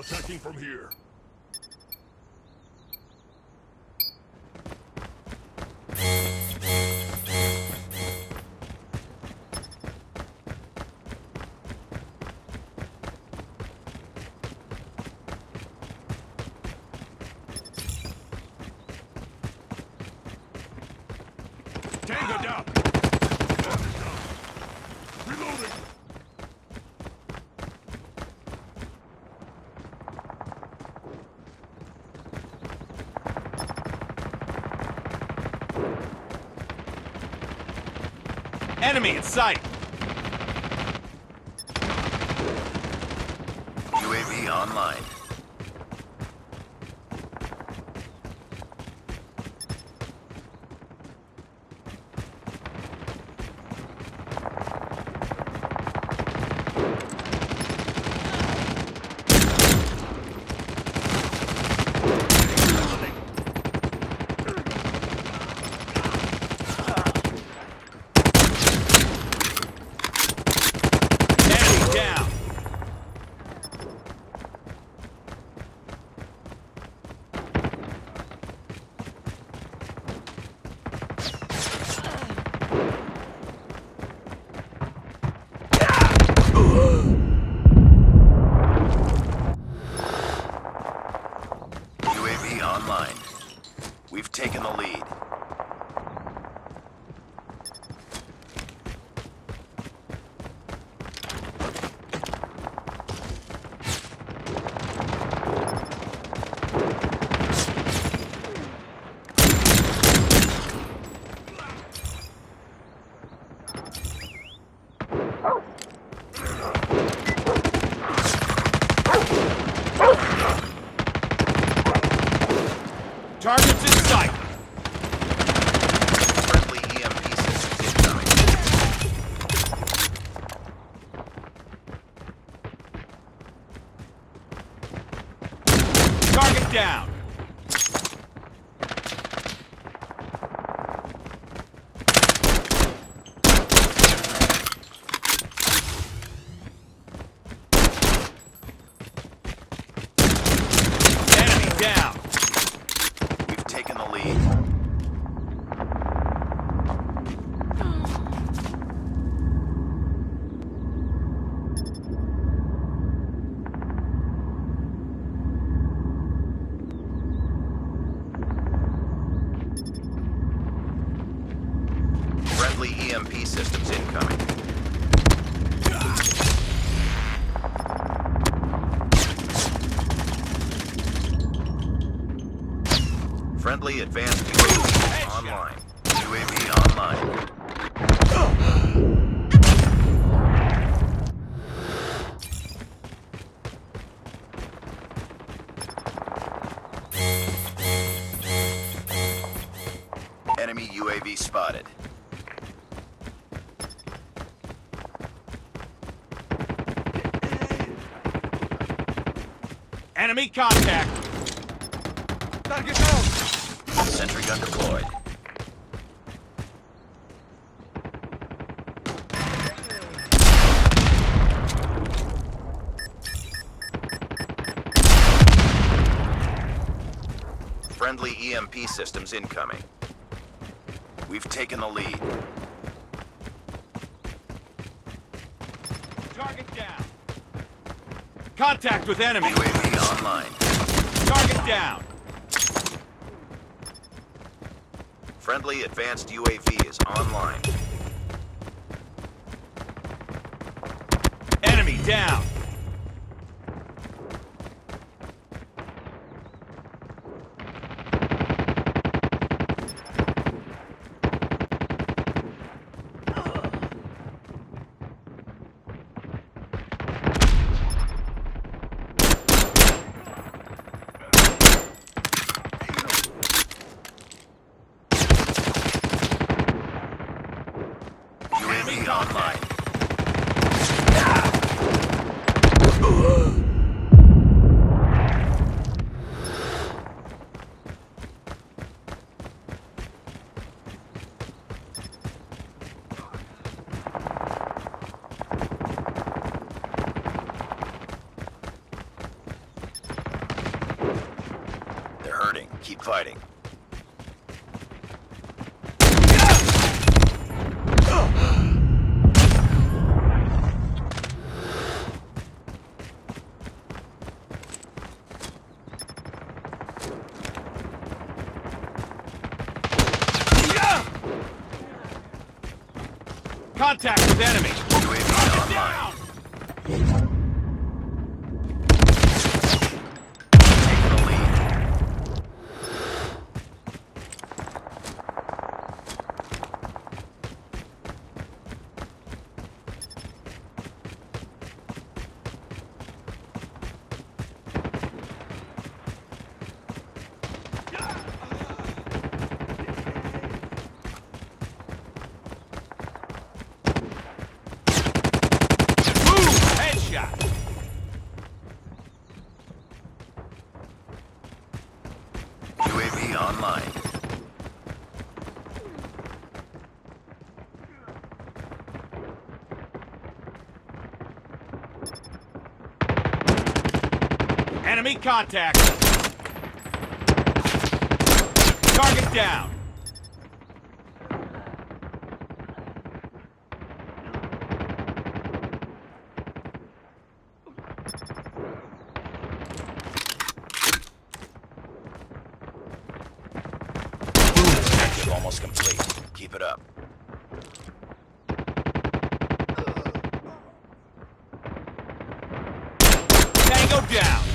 Attacking from here. Tango down! Reloading! Enemy in sight! UAV online. Enemy down! UAV online. We've taken the lead. Targets in sight! Friendly EMP systems incoming. Target down! Enemy down! We've taken the lead. Friendly EMP systems incoming. Friendly advanced UAV online. UAV online. Enemy UAV spotted. Enemy contact! Target down! Sentry gun deployed. Friendly EMP systems incoming. We've taken the lead. Target down! Contact with enemy! UAV online. Target down! Friendly advanced UAV is online. Enemy down! UAV online. Keep fighting. Contact with enemy. UAV online. Taking the lead. Boom! Headshot. UAV online. Enemy contact. Target down. Objective almost complete. Keep it up. Tango down.